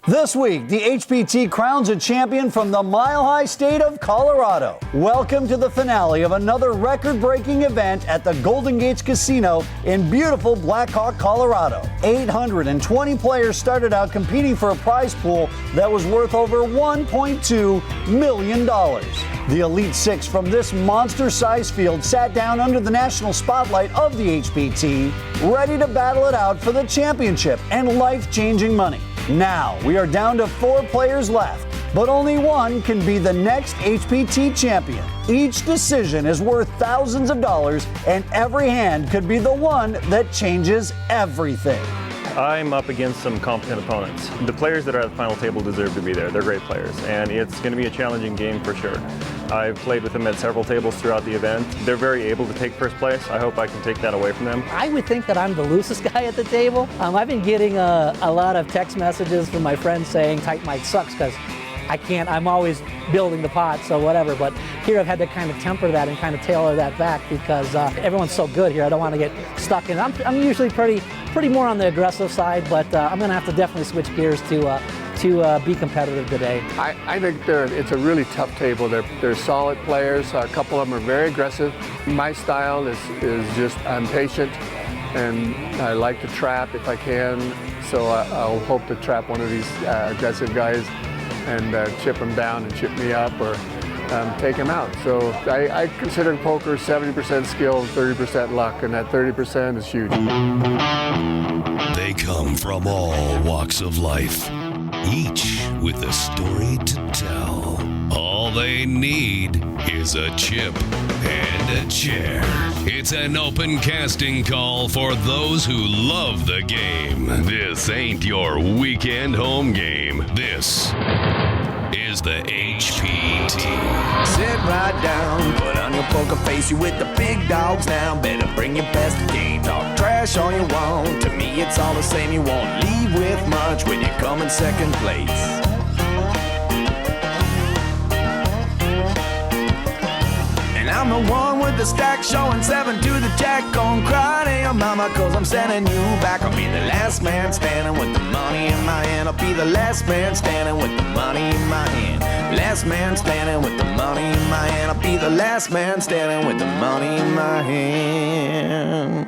This week, the HPT crowns a champion from the mile-high state of Colorado. Welcome to the finale of another record-breaking event at the Golden Gates Casino in beautiful Black Hawk, Colorado. 820 players started out competing for a prize pool that was worth over $1.2 million. The Elite Six from this monster-sized field sat down under the national spotlight of the HPT, ready to battle it out for the championship and life-changing money. Now, we are down to 4 players left, but only one can be the next HPT champion. Each decision is worth thousands of dollars, and every hand could be the one that changes everything. I'm up against some competent opponents. The players that are at the final table deserve to be there. They're great players, and it's going to be a challenging game for sure. I've played with them at several tables throughout the event. They're very able to take first place. I hope I can take that away from them. I would think that I'm the loosest guy at the table. I've been getting a lot of text messages from my friends saying tight mic sucks because I can't, I'm always building the pot, so whatever. But here I've had to kind of temper that and kind of tailor that back because everyone's so good here. I don't want to get stuck in. I'm usually pretty more on the aggressive side, but I'm going to have to definitely switch gears to be competitive today. I think it's a really tough table. They're solid players. A couple of them are very aggressive. My style is just, I'm patient and I like to trap if I can. So I'll hope to trap one of these aggressive guys and chip them down and chip me up or take them out. So I consider poker 70% skill, 30% luck, and that 30% is huge. They come from all walks of life, each with a story to tell. All they need is a chip and a chair. It's an open casting call for those who love the game. This ain't your weekend home game. This is the HPT. Sit right down, put on your poker face. You with the big dogs now. Better bring your best game. Talk trash all you want. To me, it's all the same. You won't leave with much when you come in second place. And I'm the one with the stack showing 7 to the jack on cry to your mama, cause I'm sending you back. I'll be the last man standing with the money in my hand. I'll be the last man standing with the money in my hand. Last man standing with the money in my hand. I'll be the last man standing with the money in my hand.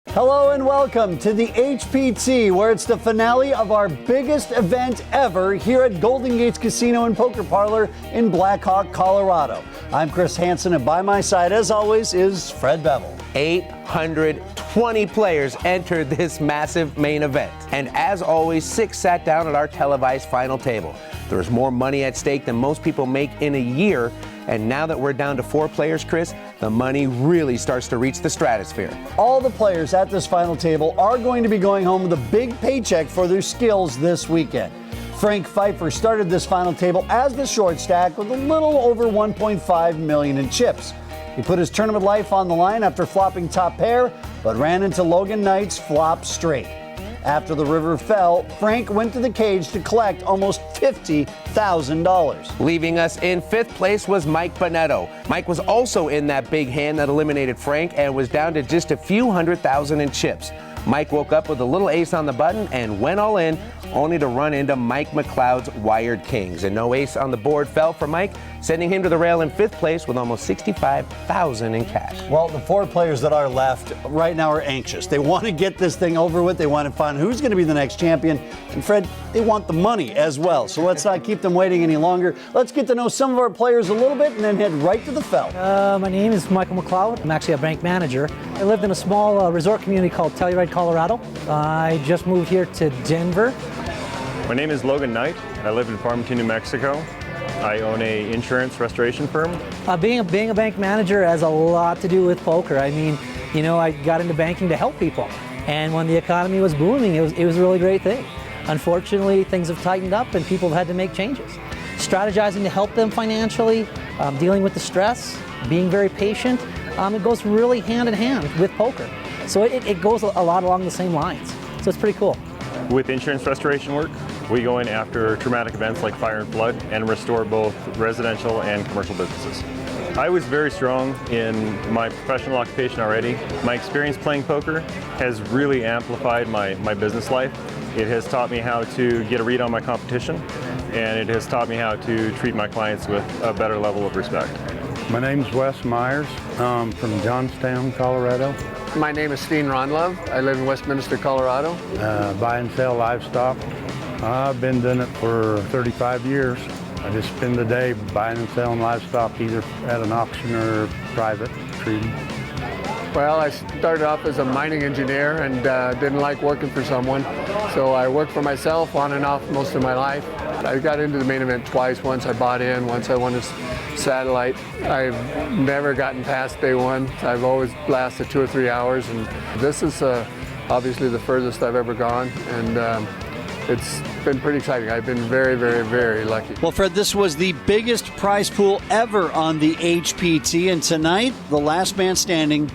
Hello and welcome to the HPT, where it's the finale of our biggest event ever here at Golden Gates Casino and Poker Parlor in Black Hawk, Colorado. I'm Chris Hansen, and by my side, as always, is Fred Bevel. 820 players entered this massive main event. And as always, 6 sat down at our televised final table. There's more money at stake than most people make in a year. And now that we're down to 4 players, Chris, the money really starts to reach the stratosphere. All the players at this final table are going to be going home with a big paycheck for their skills this weekend. Frank Pfeiffer started this final table as the short stack with a little over $1.5 million in chips. He put his tournament life on the line after flopping top pair, but ran into Logan Knight's flop straight. After the river fell, Frank went to the cage to collect almost $50,000. Leaving us in 5th place was Mike Bonetto. Mike was also in that big hand that eliminated Frank and was down to just a few $100,000 in chips. Mike woke up with a little ace on the button and went all in, only to run into Mike McLeod's wired kings. And no ace on the board fell for Mike, sending him to the rail in 5th place with almost $65,000 in cash. Well, the 4 players that are left right now are anxious. They want to get this thing over with. They want to find who's going to be the next champion. And Fred, they want the money as well. So let's not keep them waiting any longer. Let's get to know some of our players a little bit and then head right to the felt. My name is Michael McLeod. I'm actually a bank manager. I lived in a small resort community called Telluride, Colorado. I just moved here to Denver. My name is Logan Knight. I live in Farmington, New Mexico. I own a insurance restoration firm. Being a bank manager has a lot to do with poker. I mean, you know, I got into banking to help people. And when the economy was booming, it was a really great thing. Unfortunately, things have tightened up and people have had to make changes. Strategizing to help them financially, dealing with the stress, being very patient, it goes really hand in hand with poker. So it goes a lot along the same lines. So it's pretty cool. With insurance restoration work, we go in after traumatic events like fire and flood and restore both residential and commercial businesses. I was very strong in my professional occupation already. My experience playing poker has really amplified my business life. It has taught me how to get a read on my competition, and it has taught me how to treat my clients with a better level of respect. My name's Wes Myers. I'm from Johnstown, Colorado. My name is Steen Ronlove. I live in Westminster, Colorado. Buy and sell livestock. I've been doing it for 35 years. I just spend the day buying and selling livestock, either at an auction or private treaty. Well, I started off as a mining engineer and didn't like working for someone, so I worked for myself on and off most of my life. I got into the main event twice. Once I bought in, once I won a satellite. I've never gotten past day one. I've always lasted 2 or 3 hours, and this is obviously the furthest I've ever gone, and it's been pretty exciting. I've been very, very, very lucky. Well, Fred, this was the biggest prize pool ever on the HPT, and tonight, the last man standing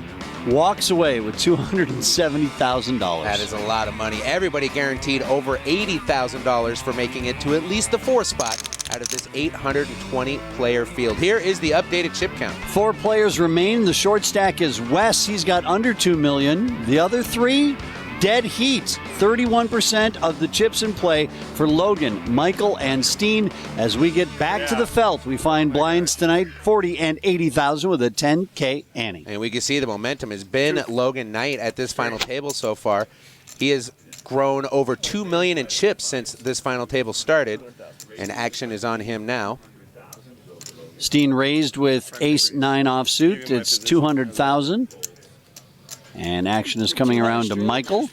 walks away with $270,000. That is a lot of money. Everybody guaranteed over $80,000 for making it to at least the 4th spot out of this 820-player field. Here is the updated chip count. 4 players remain. The short stack is Wes. He's got under $2 million. The other 3, dead heat. 31% of the chips in play for Logan, Michael, and Steen. As we get back to the felt, we find blinds tonight, 40 and 80,000 with a 10K ante. And we can see the momentum has been Logan Knight at this final table so far. He has grown over 2 million in chips since this final table started, and action is on him now. Steen raised with ace-9 offsuit. It's 200,000. And action is coming around to Michael.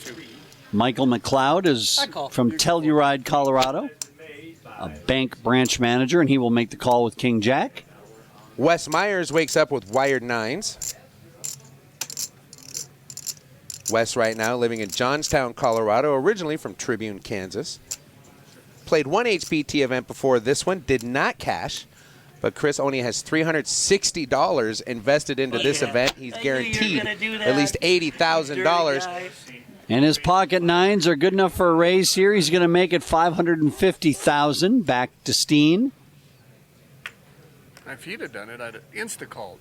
Michael McLeod is from Telluride, Colorado, a bank branch manager, and he will make the call with King Jack. Wes Myers wakes up with wired 9s. Wes right now living in Johnstown, Colorado, originally from Tribune, Kansas. Played one HPT event before this one, did not cash. But Chris only has $360 invested into this event. He's guaranteed at least $80,000. And his pocket 9s are good enough for a raise here. He's going to make it $550,000. Back to Steen. If he'd have done it, I'd have insta-called.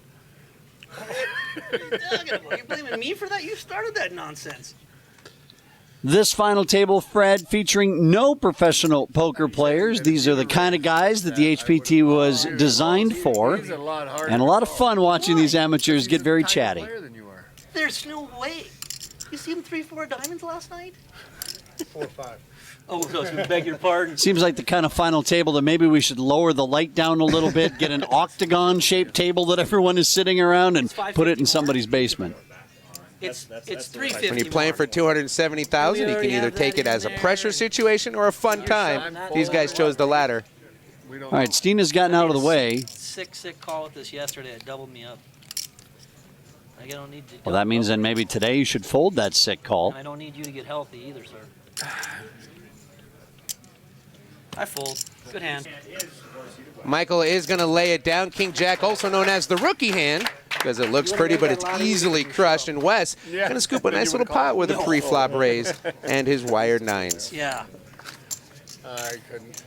You're blaming me for that? You started that nonsense. This final table, Fred, featuring no professional poker players. These are the kind of guys that the HPT was designed for. And a lot of fun watching these amateurs get very chatty. There's no way. You see him 3-4 diamonds last night? 4-5. Oh, I beg your pardon. Seems like the kind of final table that maybe we should lower the light down a little bit, get an octagon-shaped table that everyone is sitting around, and put it in somebody's basement. It's 350. When you're playing for $270,000, you can either take it as a pressure situation or a fun time. These guys chose the latter. All right, Steen has gotten out of the way. Sick call with this yesterday. It doubled me up. I don't need to. Well, that means then maybe today you should fold that sick call. And I don't need you to get healthy either, sir. I fold. Good hand. Michael is going to lay it down. King Jack, also known as the rookie hand, because it looks pretty, but it's easily crushed. And Wes going to scoop a nice little pot with a pre-flop raise and his wired 9s. Yeah. I couldn't.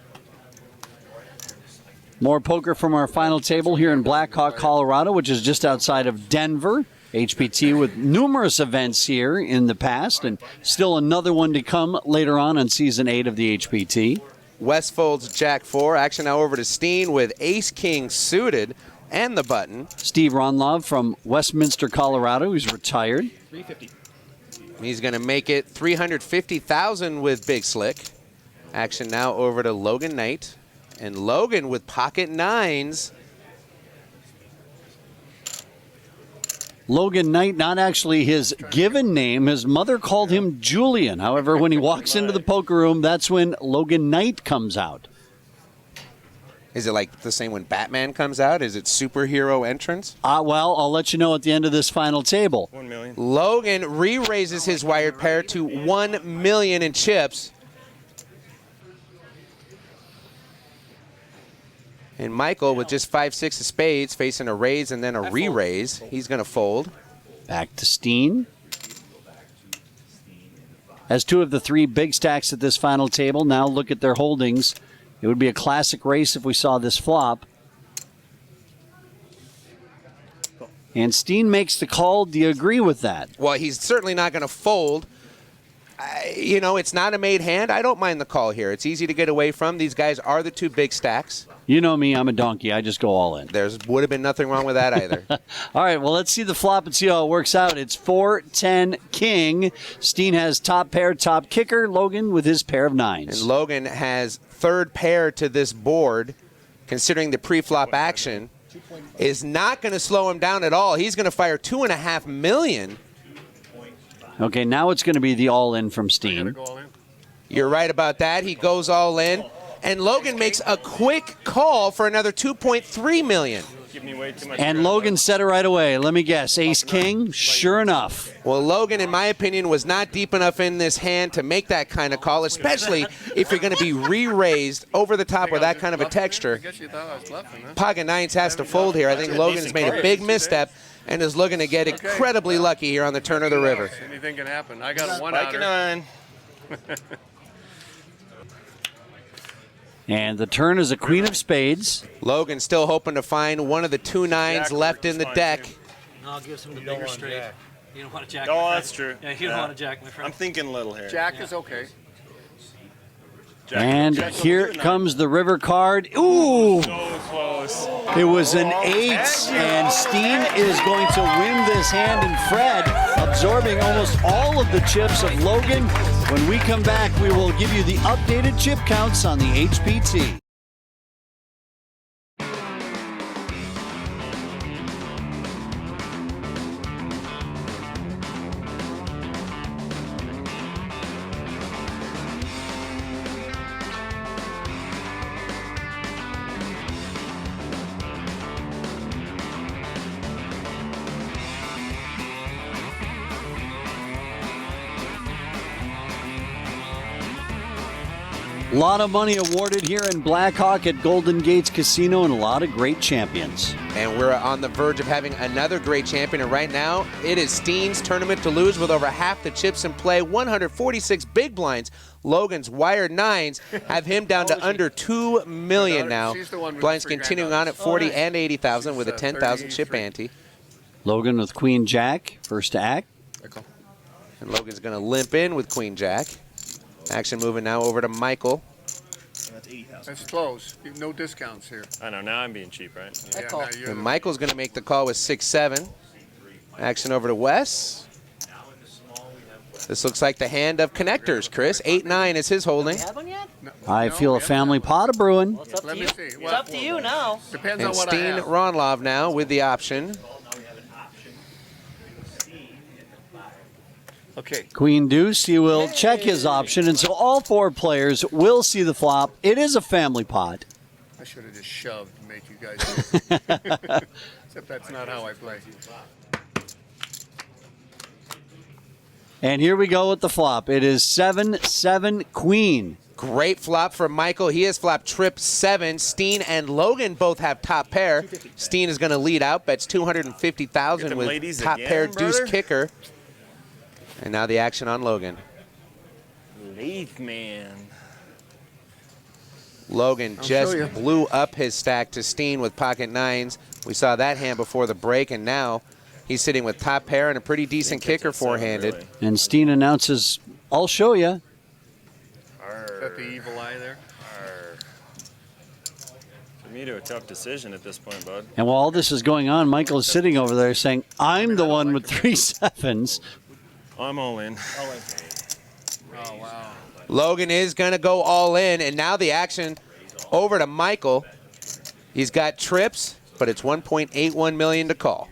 More poker from our final table here in Blackhawk, Colorado, which is just outside of Denver. HPT with numerous events here in the past, and still another one to come later on Season 8 of the HPT. Wes folds Jack 4. Action now over to Steen with Ace-King suited and the button. Steve Ronlove from Westminster, Colorado. He's retired. $350. He's going to make it $350,000 with Big Slick. Action now over to Logan Knight. And Logan with pocket 9s. Logan Knight, not actually his given name. His mother called him Julian. However, when he walks into the poker room, that's when Logan Knight comes out. Is it like the same when Batman comes out? Is it superhero entrance? Well, I'll let you know at the end of this final table. 1 million. Logan re-raises his wired pair to 1 million in chips. And Michael with just 5-6 of spades facing a raise and then a re-raise. He's going to fold. Back to Steen. As 2 of the 3 big stacks at this final table now look at their holdings. It would be a classic race if we saw this flop. And Steen makes the call. Do you agree with that? Well, he's certainly not going to fold. You know, it's not a made hand. I don't mind the call here. It's easy to get away from. These guys are the two big stacks. You know me, I'm a donkey. I just go all in. There would have been nothing wrong with that either. All right, well, let's see the flop and see how it works out. It's 4-10 king. Steen has top pair, top kicker. Logan with his pair of nines. And Logan has third pair to this board, considering the pre-flop action, is not going to slow him down at all. He's going to fire $2.5 million. Okay, now it's going to be the all-in from Steen. You're right about that. He goes all in. And Logan makes a quick call for another $2.3 million. And Logan said it right away. Let me guess, ace-king? Sure enough. Well, Logan, in my opinion, was not deep enough in this hand to make that kind of call, especially if you're going to be re-raised over the top with that kind of a texture. Pocket nines has to fold here. I think Logan's made a big misstep and is looking to get incredibly lucky here on the turn of the river. Anything can happen. I got a one-outer. And the turn is a queen of spades. Logan still hoping to find one of the two nines left in the deck. No, gives him the bigger straight. You don't want to jack. Oh, that's true. Yeah, you don't want to jack, my friend. I'm thinking little here. Jack is okay. And here comes the river card. Ooh! So close. It was an 8, and Steen is going to win this hand, and Fred absorbing almost all of the chips of Logan. When we come back, we will give you the updated chip counts on the HPT. A lot of money awarded here in Blackhawk at Golden Gates Casino and a lot of great champions. And we're on the verge of having another great champion. And right now, it is Steen's tournament to lose with over half the chips in play. 146 big blinds. Logan's wired nines have him down to under $2 million now. Blinds continuing on at 40 and 80,000 with a 10,000 chip ante. Logan with Queen Jack, first to act. And Logan's going to limp in with Queen Jack. Action moving now over to Michael. That's close. No discounts here. I know, now I'm being cheap, right? Yeah, now you're And Michael's going to make the call with 6-7. Action over to Wes. This looks like the hand of connectors, Chris. 8-9 is his holding. I feel a family pot of brewing. It's up Let to me you. see. It's up to you now. Depends And on what Steen I have. Ronlov now with the option. Okay. Queen Deuce, he will check his option, and so all four players will see the flop. It is a family pot. I should have just shoved to make you guys. Except that's not how I play. And here we go with the flop. It is 7-7 Queen. Great flop for Michael. He has flopped trip 7. Steen and Logan both have top pair. Steen is going to lead out, bets 250,000 them with ladies top again, pair deuce brother. kicker. And now the action on Logan. Leaf man. Logan I'll just show you. blew up his stack to Steen with pocket nines. We saw that hand before the break, and now he's sitting with top pair and a pretty decent kicker four-handed. And Steen announces, I'll show you. Is that the evil eye there? For me to a tough decision at this point, bud. And while all this is going on, Michael is sitting over there saying, I'm the one with 3 sevens. I'm all in. Oh, wow. Logan is going to go all in, and now the action over to Michael. He's got trips, but it's $1.81 million to call.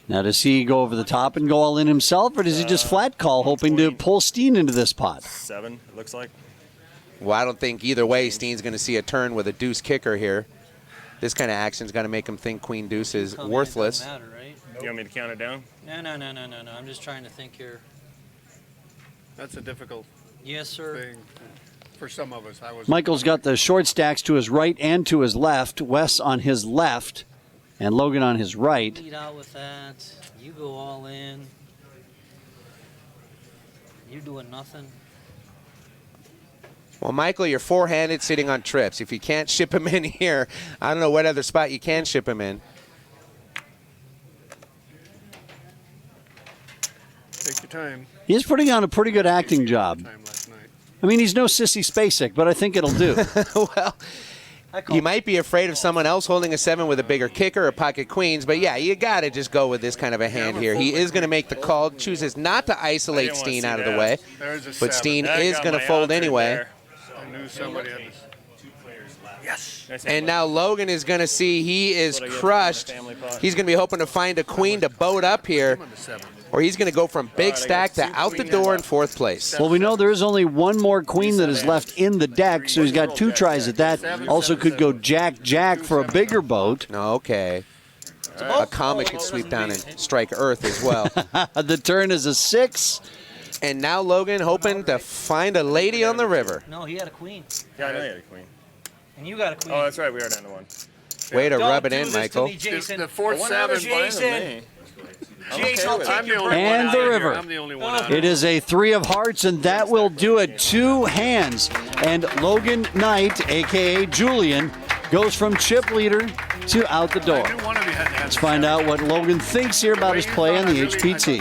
Now, does he go over the top and go all in himself, or does he just flat call, hoping to pull Steen into this pot? 7, it looks like. Well, I don't think either way Steen's going to see a turn with a deuce kicker here. This kind of action's going to make him think queen deuce is worthless. Doesn't matter, right? You want me to count it down? No. I'm just trying to think here. That's a difficult Yes, sir. thing for some of us. Michael's got the short stacks to his right and to his left. Wes on his left and Logan on his right. Lead out with that. You go all in. You're doing nothing. Well, Michael, you're four-handed sitting on trips. If you can't ship him in here, I don't know what other spot you can ship him in. time. He's putting on a pretty good acting job. Last night. I mean, he's no Sissy Spacek, but I think it'll do. Well, you might be afraid of someone else holding a 7 with a bigger kicker or pocket queens, but yeah, you got to just go with this kind of a hand here. He is going to make the call, chooses not to isolate Steen out of the way, but Steen is going to fold anyway. I knew somebody had this. And now Logan is going to see he is crushed. He's going to be hoping to find a queen to boat up here, or he's going to go from big stack to out the door in 4th place. Well, we know there is only one more queen that is left in the deck, so he's got 2 tries at that. Also could go jack-jack for a bigger boat. Okay. A comet could sweep down and strike Earth as well. The turn is a 6. And now Logan hoping to find a lady on the river. No, he had a queen. Yeah, I know you had a queen. And you got a queen. Oh, that's right. We are down to 1. Way to Don't rub it do in, this to Michael. me, Jason. The 4th 7. Jason. Jason, I'll take I'm the your only break. And one the out river. here. I'm the only one out It is a 3 of hearts, and that will do it. 2 hands. And Logan Knight, a.k.a. Julian, goes from chip leader to out the door. Let's find out what Logan thinks here about his play on the HPT.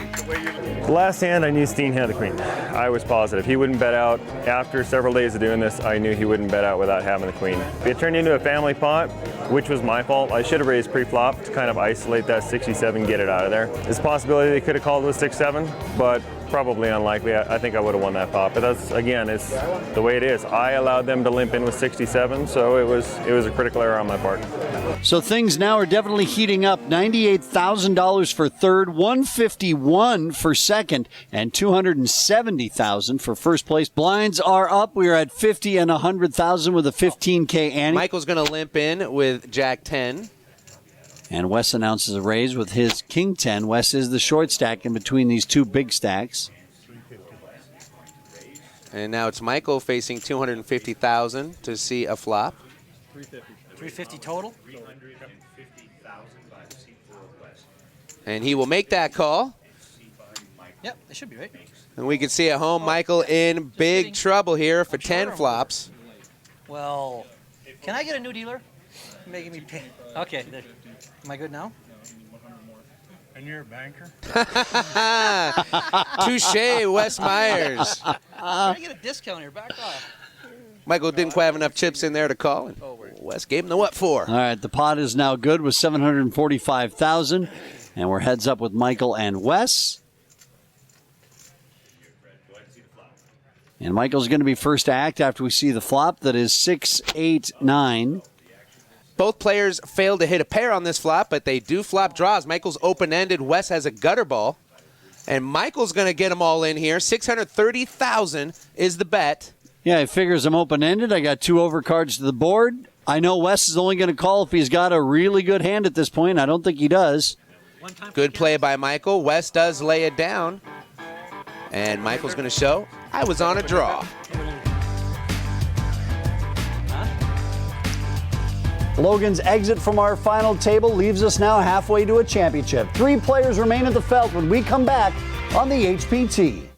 The last hand, I knew Steen had the queen. I was positive. He wouldn't bet out. After several days of doing this, I knew he wouldn't bet out without having the queen. It turned into a family pot, which was my fault. I should have raised pre-flop to kind of isolate that 67, get it out of there. There's a possibility they could have called with 6-7, but probably unlikely. I think I would have won that pot. But that's, again, it's the way it is. I allowed them to limp in with 67, so it was a critical error on my part. So things now are definitely heating up. $98,000 for third, $151,000 for second, and $270,000 for first place. Blinds are up. We are at $50,000 and $100,000 with a $15K ante. Michael's going to limp in with Jack 10. And Wes announces a raise with his King 10. Wes is the short stack in between these 2 big stacks. And now it's Michael facing $250,000 to see a flop. 350 total. And he will make that call. Yep, it should be right. And we can see at home Michael in big trouble here for 10 flops. Well, can I get a new dealer? You're making me pay. Okay, there. Am I good now? And you're a banker? Touche, Wes Myers. Can I get a discount here? Back off. Michael didn't quite have enough chips in there to call, and Wes gave him the what for. All right, the pot is now good with $745,000. And we're heads up with Michael and Wes. And Michael's going to be first to act after we see the flop. That is 6, 8, 9. Both players failed to hit a pair on this flop, but they do flop draws. Michael's open-ended. Wes has a gutter ball. And Michael's going to get them all in here. $630,000 is the bet. Yeah, he figures I'm open-ended. I got 2 overcards to the board. I know Wes is only going to call if he's got a really good hand at this point. I don't think he does. Good play by Michael. Wes does lay it down. And Michael's going to show, I was on a draw. Logan's exit from our final table leaves us now halfway to a championship. 3 players remain at the felt when we come back on the HPT.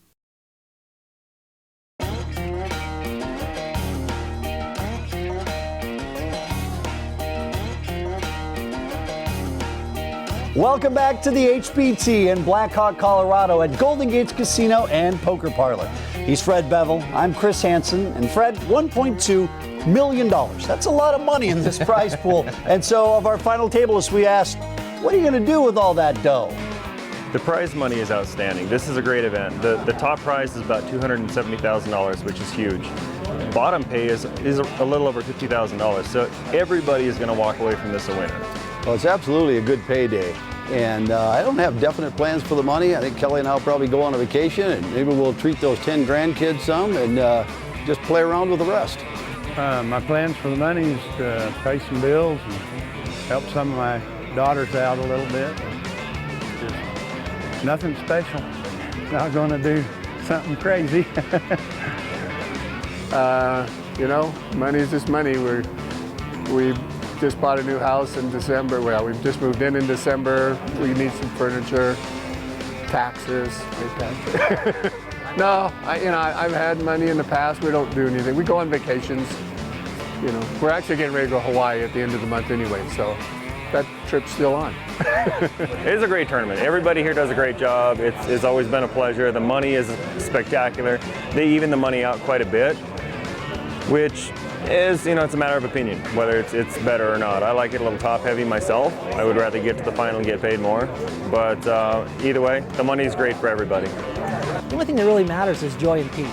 Welcome back to the HPT in Blackhawk, Colorado at Golden Gates Casino and Poker Parlor. He's Fred Bevel. I'm Chris Hansen. And Fred, $1.2 million. That's a lot of money in this prize pool. And so of our final tablists, we asked, what are you going to do with all that dough? The prize money is outstanding. This is a great event. The top prize is about $270,000, which is huge. Bottom pay is a little over $50,000. So everybody is going to walk away from this a winner. Well, it's absolutely a good payday. And I don't have definite plans for the money. I think Kelly and I will probably go on a vacation and maybe we'll treat those 10 grandkids some and just play around with the rest. My plans for the money is to pay some bills and help some of my daughters out a little bit. Just nothing special. Not going to do something crazy. You know, money is just money. We just bought a new house in December. Well, we've just moved in December. We need some furniture, taxes. No, I've had money in the past. We don't do anything. We go on vacations. You know, we're actually getting ready to go to Hawaii at the end of the month anyway. So that trip's still on. It is a great tournament. Everybody here does a great job. It's always been a pleasure. The money is spectacular. They even the money out quite a bit, which is, it's a matter of opinion, whether it's better or not. I like it a little top heavy myself. I would rather get to the final and get paid more. But either way, the money is great for everybody. The only thing that really matters is joy and peace.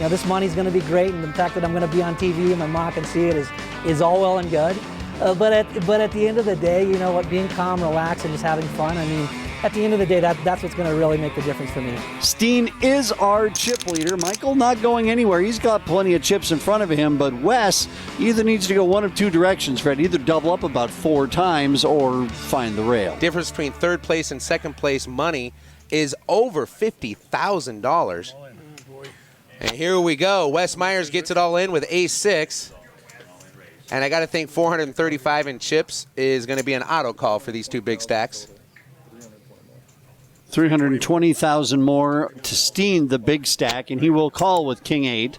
This money's going to be great, and the fact that I'm going to be on TV and my mom can see it is all well and good. But at the end of the day, being calm, relaxed, and just having fun, at the end of the day, that's what's going to really make the difference for me. Steen is our chip leader. Michael not going anywhere. He's got plenty of chips in front of him, but Wes either needs to go one of two directions, Fred. Either double up about 4 times or find the rail. Difference between third place and second place money is over $50,000. And here we go. Wes Myers gets it all in with ace-6. And I got to think 435 in chips is going to be an auto call for these two big stacks. 320,000 more to Steen, the big stack, and he will call with king 8.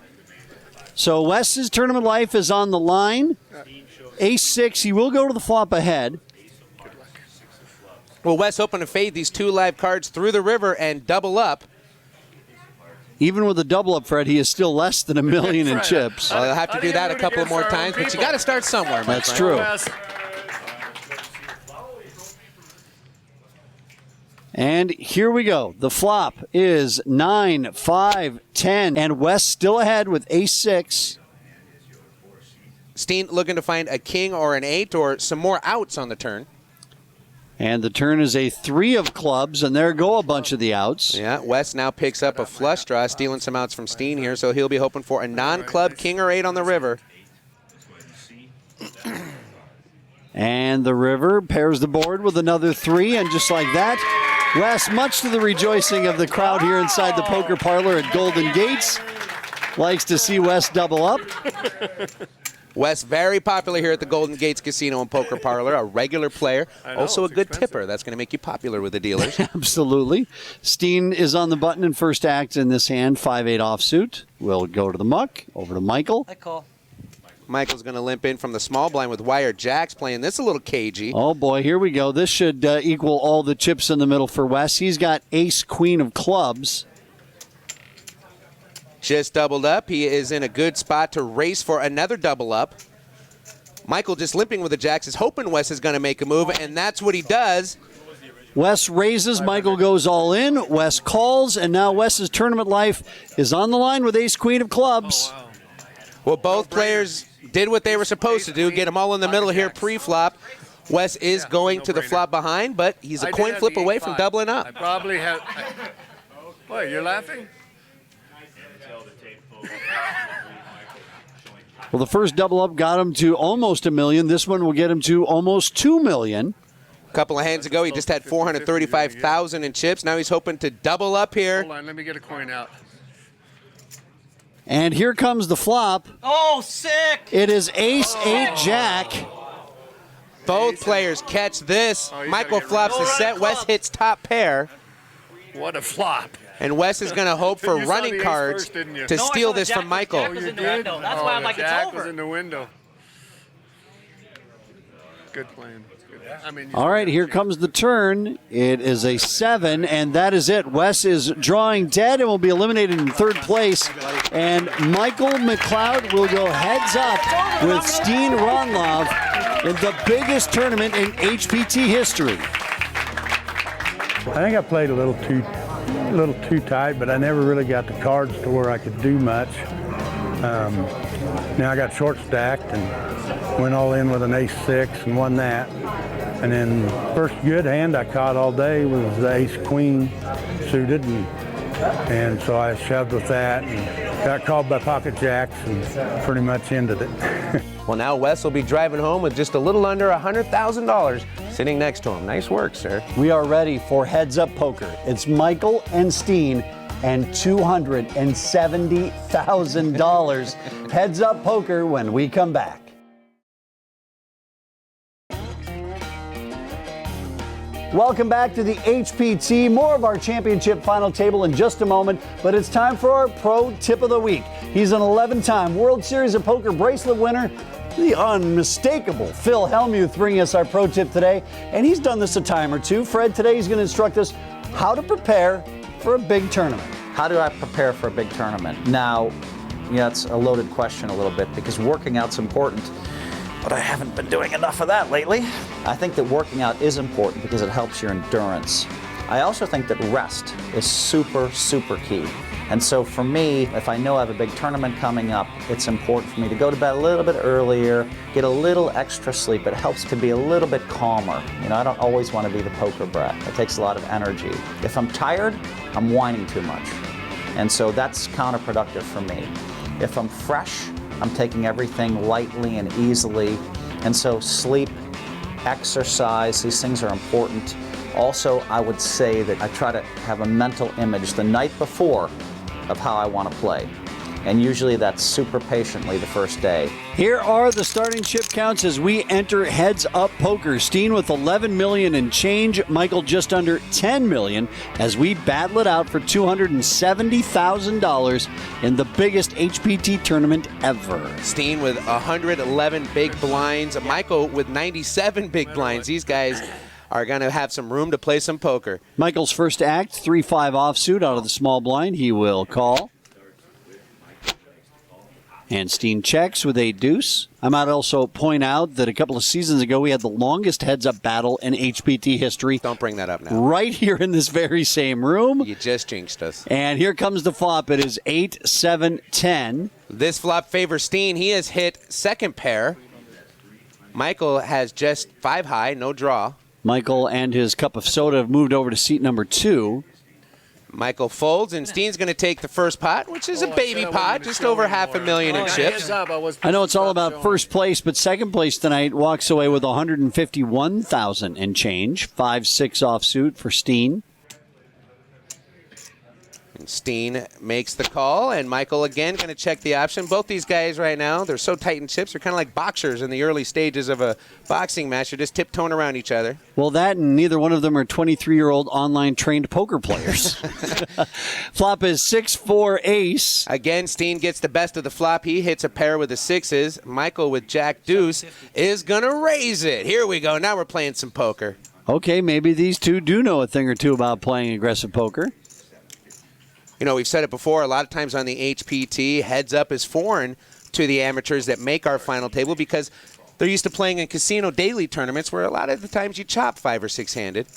So Wes's tournament life is on the line. Ace-6, he will go to the flop ahead. Well, Wes hoping to fade these 2 live cards through the river and double up. Even with a double up, Fred, he is still less than $1 million in chips. Well, he'll have to do that a couple more times, but you got to start somewhere, my That's friend. true. And here we go. The flop is 9, 5, 10, and Wes still ahead with ace-6. Steen looking to find a king or an 8 or some more outs on the turn. And the turn is a 3 of clubs, and there go a bunch of the outs. Yeah, Wes now picks up a flush draw, stealing some outs from Steen here, so he'll be hoping for a non-club king or 8 on the river. And the river pairs the board with another 3, and just like that, Wes, much to the rejoicing of the crowd here inside the poker parlor at Golden Gates, likes to see Wes double up. Wes, very popular here at the Golden Gates Casino and Poker Parlor, a regular player, also a good tipper. That's going to make you popular with the dealers. Absolutely. Steen is on the button in first act in this hand, 5-8 offsuit. We'll go to the muck, over to Michael. I call. Michael's going to limp in from the small blind with wire jacks, playing this a little cagey. Oh, boy, here we go. This should equal all the chips in the middle for Wes. He's got ace, queen of clubs. Just doubled up. He is in a good spot to race for another double up. Michael just limping with the jacks is hoping Wes is going to make a move, and that's what he does. Wes raises, Michael goes all in, Wes calls, and now Wes's tournament life is on the line with ace, queen of clubs. Oh, wow. Well, both players did what they were supposed to do, get them all in the middle here pre-flop. Wes is going to the flop behind, but he's a coin flip away from doubling up. I probably have. Boy, you're laughing? Well, the first double up got him to almost $1 million. This one will get him to almost $2 million. A couple of hands ago, he just had 435,000 in chips. Now he's hoping to double up here. Hold on, let me get a coin out. And here comes the flop. Oh, sick! It is ace, 8, jack. Both players catch this. Michael flops the set. Wes hits top pair. What a flop. And Wes is going to hope for You saw running the ace cards first, didn't you? to No, I steal saw the this from Michael. Jack was in the window. That's why I'm like, it's Jack over. was in the window. Good plan. Good. I mean, All right, here comes the turn. It is a 7, and that is it. Wes is drawing dead and will be eliminated in third place. And Michael McLeod will go heads up with Steen Ronlov in the biggest tournament in HPT history. I think I played a little too tight, but I never really got the cards to where I could do much. Now I got short stacked and went all in with an ace-6 and won that. And then first good hand I caught all day was the ace-queen suited, and so I shoved with that and got called by pocket jacks and pretty much ended it. Well, now Wes will be driving home with just a little under $100,000 sitting next to him. Nice work, sir. We are ready for Heads Up Poker. It's Michael and Steen and $270,000. Heads Up Poker when we come back. Welcome back to the HPT. More of our championship final table in just a moment, but it's time for our pro tip of the week. He's an 11-time World Series of Poker bracelet winner. The unmistakable Phil Hellmuth bringing us our pro tip today, and he's done this a time or two. Fred, today he's going to instruct us how to prepare for a big tournament. How do I prepare for a big tournament? Now, yeah, it's a loaded question a little bit because working out's important, but I haven't been doing enough of that lately. I think that working out is important because it helps your endurance. I also think that rest is super, super key. And so for me, if I know I have a big tournament coming up, it's important for me to go to bed a little bit earlier, get a little extra sleep. It helps to be a little bit calmer. You know, I don't always want to be the poker brat. It takes a lot of energy. If I'm tired, I'm whining too much. And so that's counterproductive for me. If I'm fresh, I'm taking everything lightly and easily. And so sleep, exercise, these things are important. Also, I would say that I try to have a mental image the night before of how I want to play. And usually that's super patiently the first day. Here are the starting chip counts as we enter Heads Up Poker. Steen with 11 million and change, Michael just under 10 million as we battle it out for $270,000 in the biggest HPT tournament ever. Steen with 111 big blinds, Michael with 97 big blinds. These guys are going to have some room to play some poker. Michael's first act, 3-5 offsuit out of the small blind. He will call. And Steen checks with a deuce. I might also point out that a couple of seasons ago we had the longest heads-up battle in HPT history. Don't bring that up now. Right here in this very same room. You just jinxed us. And here comes the flop. It is 8-7-10. This flop favors Steen. He has hit second pair. Michael has just 5 high, no draw. Michael and his cup of soda have moved over to seat number 2. Michael folds, and Steen's going to take the first pot, which is a baby pot, just over $500,000 in chips. I know it's all about first place, but second place tonight walks away with $151,000 and change. 5-6 offsuit for Steen. And Steen makes the call, and Michael again going to check the option. Both these guys right now, they're so tight in chips, they're kind of like boxers in the early stages of a boxing match. They're just tiptoeing around each other. Well, that and neither one of them are 23-year-old online trained poker players. Flop is 6-4 ace. Again, Steen gets the best of the flop. He hits a pair with the sixes. Michael with jack deuce is going to raise it. Here we go. Now we're playing some poker. Okay, maybe these two do know a thing or two about playing aggressive poker. You know, we've said it before, a lot of times on the HPT, heads up is foreign to the amateurs that make our final table because they're used to playing in casino daily tournaments where a lot of the times you chop 5 or 6-handed.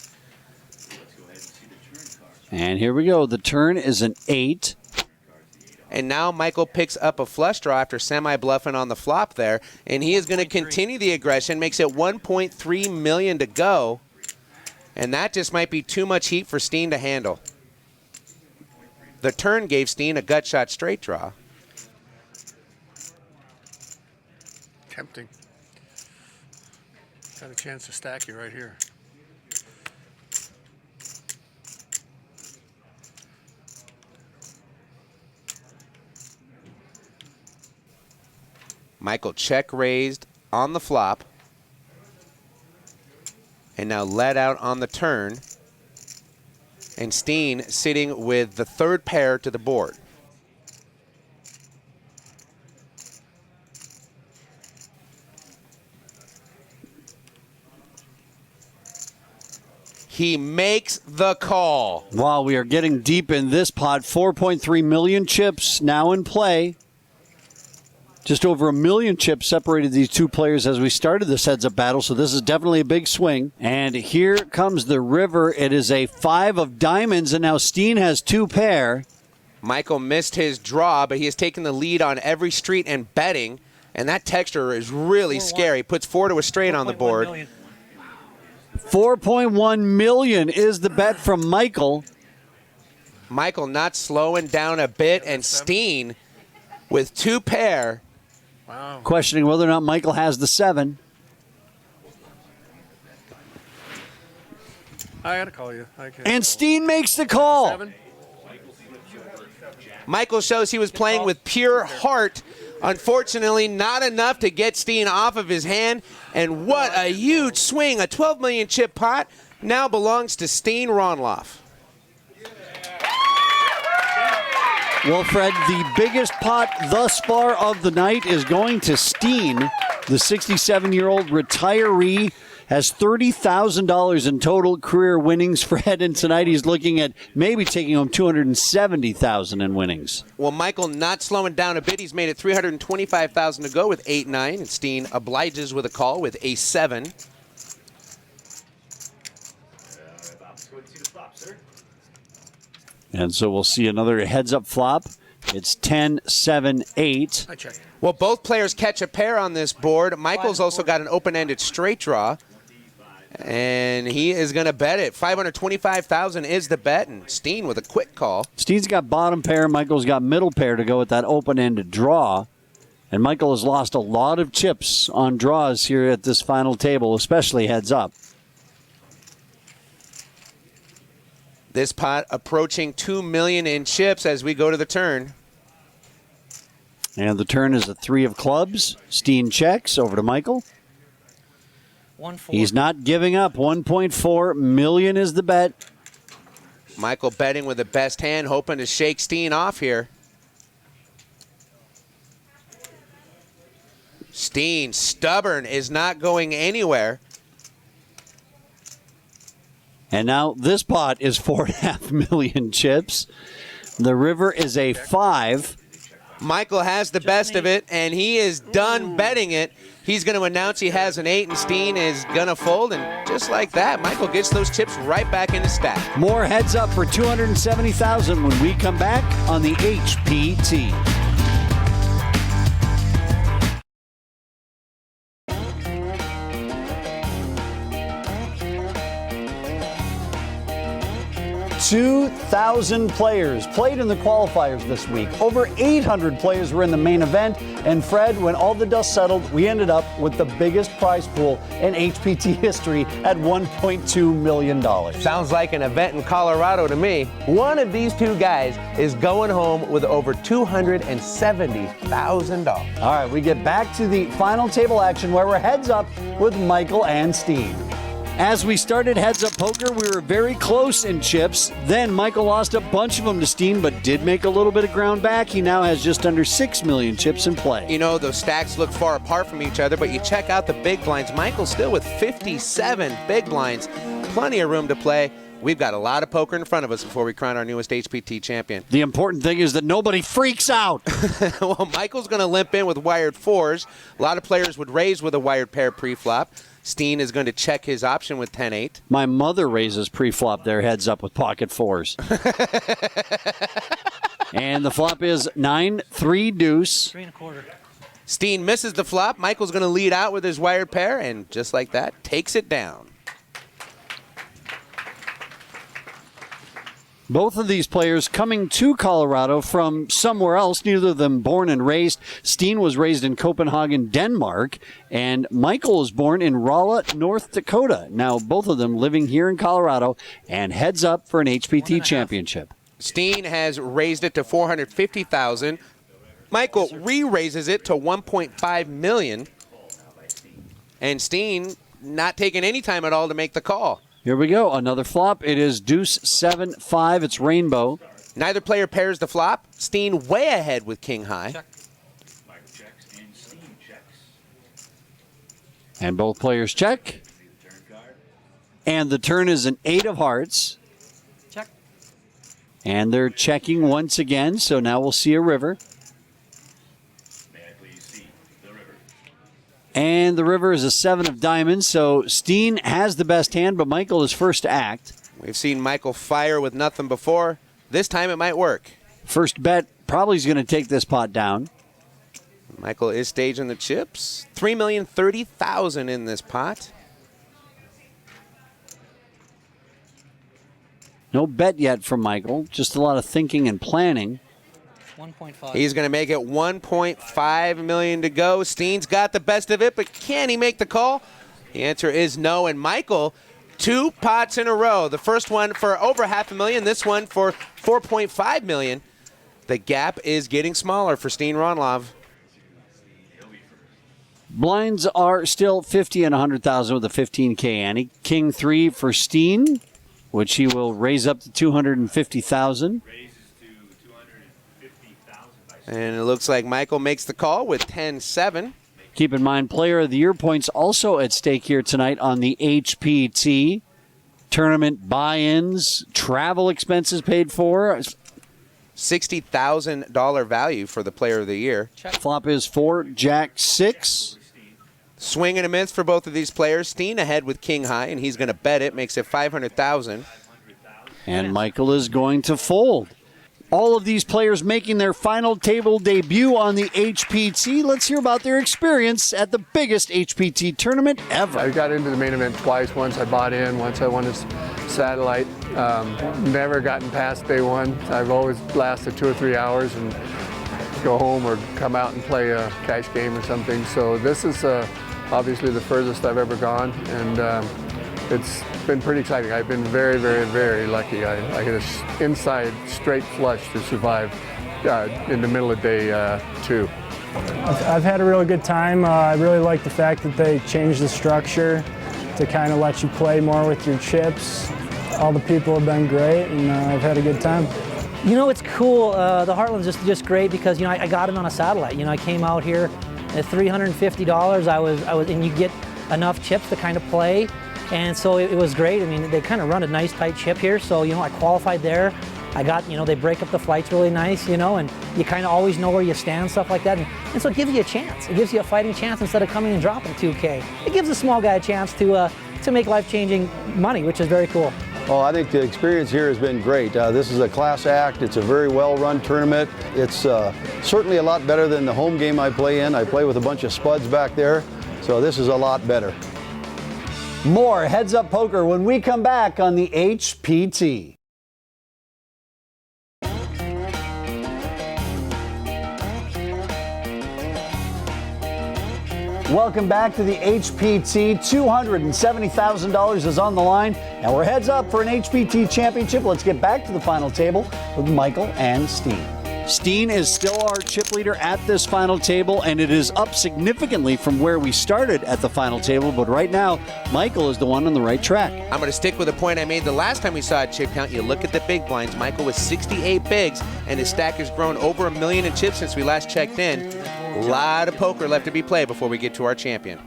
And here we go. The turn is an 8. And now Michael picks up a flush draw after semi-bluffing on the flop there, and he is going to continue the aggression, makes it $1.3 million to go, and that just might be too much heat for Steen to handle. The turn gave Steen a gut shot straight draw. Tempting. Got a chance to stack you right here. Michael check raised on the flop. And now let out on the turn. And Steen sitting with the third pair to the board. He makes the call. Wow, we are getting deep in this pot. 4.3 million chips now in play. Just over 1 million chips separated these two players as we started this heads-up battle, so this is definitely a big swing. And here comes the river. It is a 5 of diamonds, and now Steen has 2 pair. Michael missed his draw, but he has taken the lead on every street and betting, and that texture is really scary. Puts 4 to a straight on the board. 4.1 million is the bet from Michael. Michael not slowing down a bit, and Steen with 2 pair. Wow. Questioning whether or not Michael has the 7. I got to call you. And Steen makes the call. 7? Michael shows he was playing with pure heart. Unfortunately, not enough to get Steen off of his hand. And what a huge swing. A 12 million chip pot now belongs to Steen Ronloff. Well, Fred, the biggest pot thus far of the night is going to Steen. The 67-year-old retiree has $30,000 in total career winnings. Fred, and tonight he's looking at maybe taking home $270,000 in winnings. Well, Michael not slowing down a bit. He's made it $325,000 to go with 8-9. And Steen obliges with a call with a 7. And so we'll see another heads-up flop. It's 10-7-8. Well, both players catch a pair on this board. Michael's also got an open-ended straight draw. And he is going to bet it. $525,000 is the bet, and Steen with a quick call. Steen's got bottom pair. Michael's got middle pair to go with that open-ended draw. And Michael has lost a lot of chips on draws here at this final table, especially heads up. This pot approaching $2 million in chips as we go to the turn. And the turn is a 3 of clubs. Steen checks over to Michael. He's not giving up. 1.4 million is the bet. Michael betting with the best hand, hoping to shake Steen off here. Steen, stubborn, is not going anywhere. And now this pot is 4.5 million chips. The river is a 5. Michael has the best of it, and he is done betting it. He's going to announce he has an 8, and Steen is going to fold, and just like that, Michael gets those chips right back in his stack. More heads up for $270,000 when we come back on the HPT. $2,000 players played in the qualifiers this week. Over 800 players were in the main event. And Fred, when all the dust settled, we ended up with the biggest prize pool in HPT history at $1.2 million. Sounds like an event in Colorado to me. One of these two guys is going home with over $270,000. All right, we get back to the final table action where we're heads up with Michael and Steen. As we started heads-up poker, we were very close in chips. Then Michael lost a bunch of them to Steen, but did make a little bit of ground back. He now has just under 6 million chips in play. You know, those stacks look far apart from each other, but you check out the big blinds. Michael's still with 57 big blinds. Plenty of room to play. We've got a lot of poker in front of us before we crown our newest HPT champion. The important thing is that nobody freaks out. Well, Michael's going to limp in with wired 4s. A lot of players would raise with a wired pair pre-flop. Steen is going to check his option with 10-8. My mother raises pre-flop there, heads up with pocket 4s. And the flop is 9-3 deuce. 3.25. Steen misses the flop. Michael's going to lead out with his wired pair, and just like that, takes it down. Both of these players coming to Colorado from somewhere else, neither of them born and raised. Steen was raised in Copenhagen, Denmark, and Michael was born in Rolla, North Dakota. Now, both of them living here in Colorado, and heads up for an HPT championship. Steen has raised it to $450,000. Michael re-raises it to $1.5 million. And Steen not taking any time at all to make the call. Here we go. Another flop. It is deuce 7-5. It's rainbow. Neither player pairs the flop. Steen way ahead with king high. Check. And both players check. And the turn is an 8 of hearts. Check. And they're checking once again, so now we'll see a river. And the river is a 7 of diamonds, so Steen has the best hand, but Michael is first to act. We've seen Michael fire with nothing before. This time it might work. First bet probably is going to take this pot down. Michael is staging the chips. $3,030,000 in this pot. No bet yet from Michael, just a lot of thinking and planning. 1.5. He's going to make it $1.5 million to go. Steen's got the best of it, but can he make the call? The answer is no. And Michael, 2 pots in a row. The first one for over $500,000. This one for $4.5 million. The gap is getting smaller for Steen Ronlov. Blinds are still 50 and 100,000 with a 15K ante. King 3 for Steen, which he will raise up to 250,000. And it looks like Michael makes the call with 10-7. Keep in mind, Player of the Year points also at stake here tonight on the HPT. Tournament buy-ins, travel expenses paid for. $60,000 value for the Player of the Year. Flop is 4, Jack 6. Swing and a miss for both of these players. Steen ahead with king high, and he's going to bet it. Makes it $500,000. And Michael is going to fold. All of these players making their final table debut on the HPT. Let's hear about their experience at the biggest HPT tournament ever. I got into the main event twice. Once I bought in, once I won a satellite. Never gotten past day one. I've always lasted 2 or 3 hours and go home or come out and play a cash game or something. So this is obviously the furthest I've ever gone, and it's been pretty exciting. I've been very, very, very lucky. I hit an inside straight flush to survive in the middle of day 2. I've had a really good time. I really like the fact that they changed the structure to kind of let you play more with your chips. All the people have been great, and I've had a good time. You know, it's cool. The Heartland's just great because, you know, I got in on a satellite. You know, I came out here at $350. I was, and you get enough chips to kind of play. And so it was great. I mean, they kind of run a nice tight chip here. So, you know, I qualified there. I got, you know, they break up the flights really nice, you know, and you kind of always know where you stand, stuff like that. And so it gives you a chance. It gives you a fighting chance instead of coming and dropping 2K. It gives a small guy a chance to make life-changing money, which is very cool. Oh, I think the experience here has been great. This is a class act. It's a very well-run tournament. It's certainly a lot better than the home game I play in. I play with a bunch of spuds back there, so this is a lot better. More Heads Up Poker when we come back on the HPT. Welcome back to the HPT. $270,000 is on the line. Now we're heads up for an HPT championship. Let's get back to the final table with Michael and Steen. Steen is still our chip leader at this final table, and it is up significantly from where we started at the final table. But right now, Michael is the one on the right track. I'm going to stick with the point I made the last time we saw a chip count. You look at the big blinds. Michael with 68 bigs, and his stack has grown over $1 million in chips since we last checked in. A lot of poker left to be played before we get to our champion.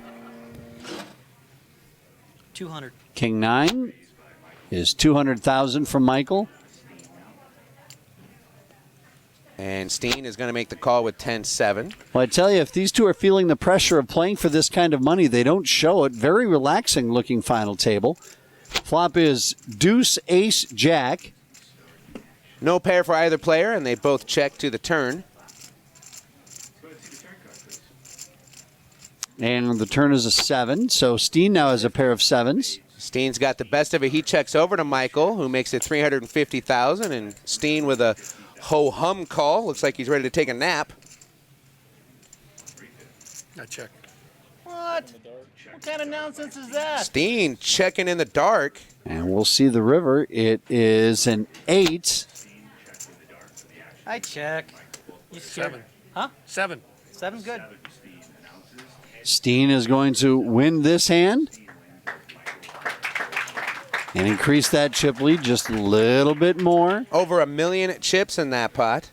200. King 9 is $200,000 from Michael. And Steen is going to make the call with 10-7. Well, I tell you, if these two are feeling the pressure of playing for this kind of money, they don't show it. Very relaxing looking final table. Flop is deuce, ace, jack. No pair for either player, and they both check to the turn. And the turn is a 7, so Steen now has a pair of 7s. Steen's got the best of it. He checks over to Michael, who makes it $350,000, and Steen with a ho-hum call. Looks like he's ready to take a nap. I check. What? What kind of nonsense is that? Steen checking in the dark. And we'll see the river. It is an 8. I check. You scared? 7. Huh? 7. 7's good. Steen is going to win this hand and increase that chip lead just a little bit more. Over $1 million chips in that pot.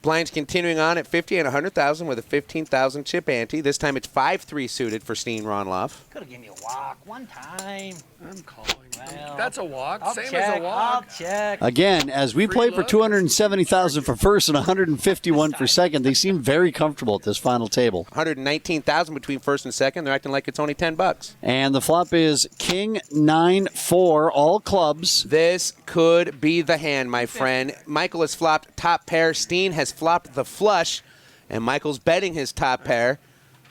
Blinds continuing on at 50 and 100,000 with a 15,000 chip ante. This time it's 5-3 suited for Steen Ronloff. Could have given me a walk one time. I'm calling. Well, That's a walk. I'll Same check, as a walk. I'll check. Again, as we play for $270,000 for first and $151 for second, they seem very comfortable at this final table. $119,000 between first and second. They're acting like it's only $10. And the flop is King 9-4, all clubs. This could be the hand, my friend. Michael has flopped top pair. Steen has flopped the flush, and Michael's betting his top pair.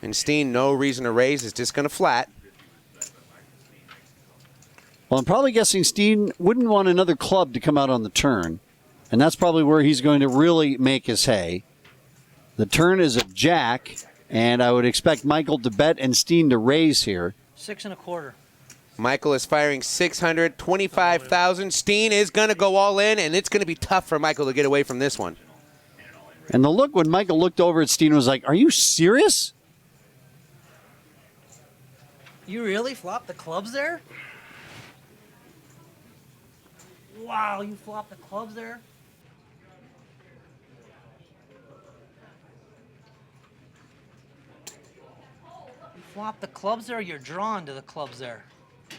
And Steen, no reason to raise, is just going to flat. Well, I'm probably guessing Steen wouldn't want another club to come out on the turn, and that's probably where he's going to really make his hay. The turn is a jack, and I would expect Michael to bet and Steen to raise here. 6 1/4. Michael is firing $625,000. Steen is going to go all in, and it's going to be tough for Michael to get away from this one. And the look when Michael looked over at Steen was like, "Are you serious? You really flopped the clubs there? Wow, you flopped the clubs there? flop the clubs there, you're drawn to the clubs there.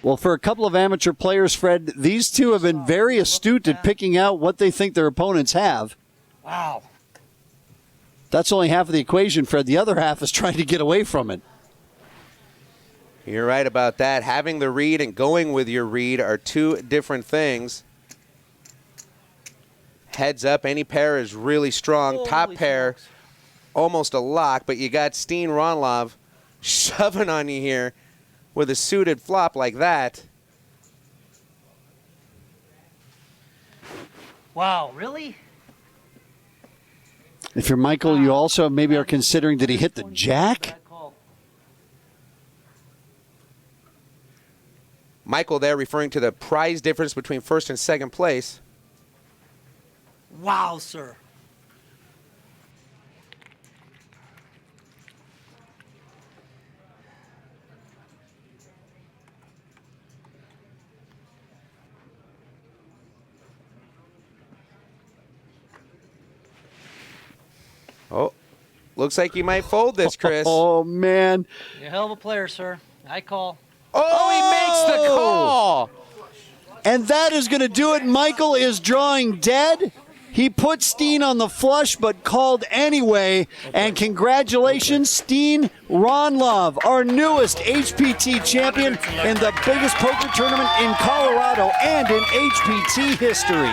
Well, for a couple of amateur players, Fred, these two have been very astute at picking out what they think their opponents have. Wow. That's only half of the equation, Fred. The other half is trying to get away from it. You're right about that. Having the read and going with your read are two different things. Heads up, any pair is really strong. Holy Top pair, smokes. almost a lock, but you got Steen Ronlov shoving on you here with a suited flop like that. Wow, really? If you're Michael, you also maybe are considering, did he hit the jack? Michael there referring to the prize difference between first and second place. Wow, sir. Oh, looks like you might fold this, Chris. Oh, man. You're a hell of a player, sir. I call. Oh, he makes the call. And that is going to do it. Michael is drawing dead. He put Steen on the flush, but called anyway. And congratulations, Steen Ronlov, our newest HPT champion in the biggest poker tournament in Colorado and in HPT history.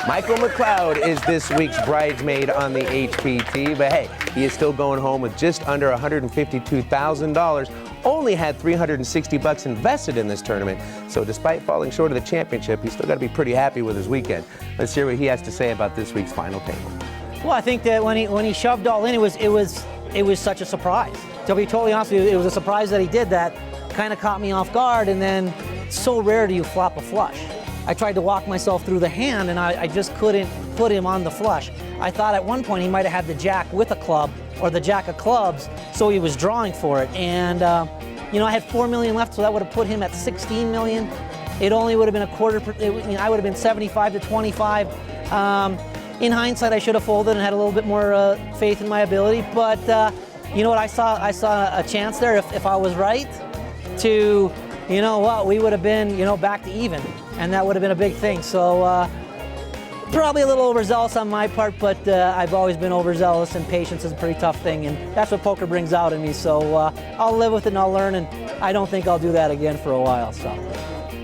Michael McLeod is this week's bridesmaid on the HPT, but hey, he is still going home with just under $152,000. Only had $360 invested in this tournament, so despite falling short of the championship, he's still got to be pretty happy with his weekend. Let's hear what he has to say about this week's final table. Well, I think that when he shoved all in, it was such a surprise. To be totally honest with you, it was a surprise that he did that. Kind of caught me off guard, and then so rare do you flop a flush. I tried to walk myself through the hand, and I just couldn't put him on the flush. I thought at one point he might have had the jack with a club or the jack of clubs, so he was drawing for it. And, I had $4 million left, so that would have put him at $16 million. It only would have been a quarter, I would have been 75 to 25. In hindsight, I should have folded and had a little bit more faith in my ability. But you know what, I saw a chance there if I was right to, you know what, we would have been, back to even. And that would have been a big thing. So probably a little overzealous on my part, but I've always been overzealous, and patience is a pretty tough thing, and that's what poker brings out in me. So I'll live with it and I'll learn, and I don't think I'll do that again for a while. So,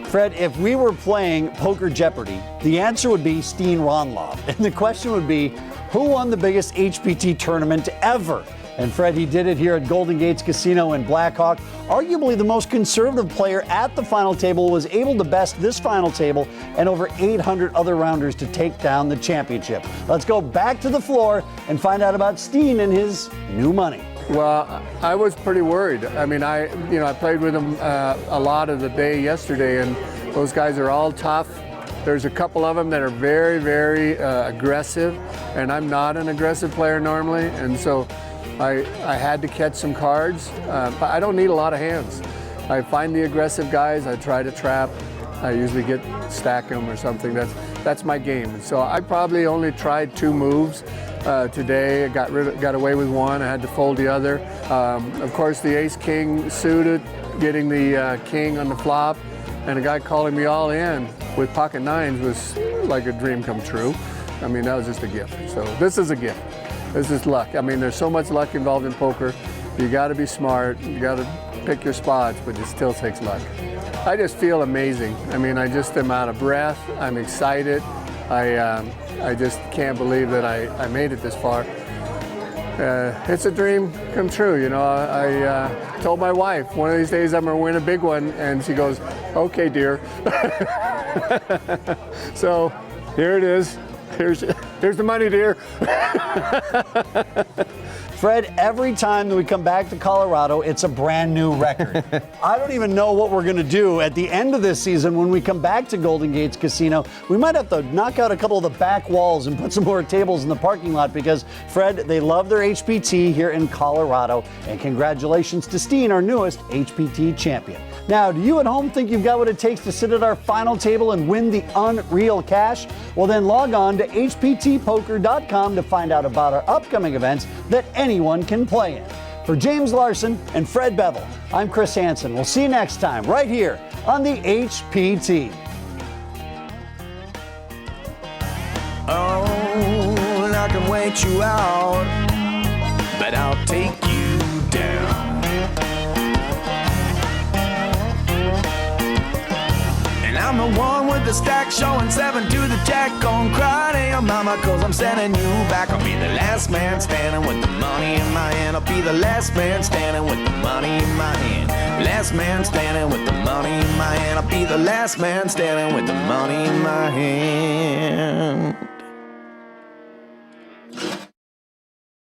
Fred, if we were playing Poker Jeopardy, the answer would be Steen Ronlov. And the question would be, who won the biggest HPT tournament ever? And Fred, he did it here at Golden Gates Casino in Blackhawk. Arguably the most conservative player at the final table was able to best this final table and over 800 other rounders to take down the championship. Let's go back to the floor and find out about Steen and his new money. Well, I was pretty worried. I mean, I played with them a lot of the day yesterday, and those guys are all tough. There's a couple of them that are very, very aggressive, and I'm not an aggressive player normally, and so I had to catch some cards, but I don't need a lot of hands. I find the aggressive guys, I try to trap. I usually stack them or something. That's my game. So I probably only tried 2 moves today. I got away with one. I had to fold the other. Of course, the ace-king suited, getting the king on the flop, and a guy calling me all in with pocket nines was like a dream come true. I mean, that was just a gift. So this is a gift. This is luck. I mean, there's so much luck involved in poker. You got to be smart. You got to pick your spots, but it still takes luck. I just feel amazing. I mean, I just am out of breath. I'm excited. I just can't believe that I made it this far. It's a dream come true, I told my wife, one of these days I'm going to win a big one, and she goes, okay, dear. So here it is. Here's the money, dear. Fred, every time that we come back to Colorado, it's a brand new record. I don't even know what we're going to do at the end of this season when we come back to Golden Gates Casino. We might have to knock out a couple of the back walls and put some more tables in the parking lot because, Fred, they love their HPT here in Colorado. And congratulations to Steen, our newest HPT champion. Now, do you at home think you've got what it takes to sit at our final table and win the unreal cash? Well, then log on to hptpoker.com to find out about our upcoming events that anyone can play in. For James Larson and Fred Bevel, I'm Chris Hansen. We'll see you next time right here on the HPT. Oh, I can wait you out, but I'll take you down. And I'm the one with the stack showing 7 to the jack on Friday, oh mama, cause I'm sending you back. I'll be the last man standing with the money in my hand. I'll be the last man standing with the money in my hand. Last man standing with the money in my hand. I'll be the last man standing with the money in my hand.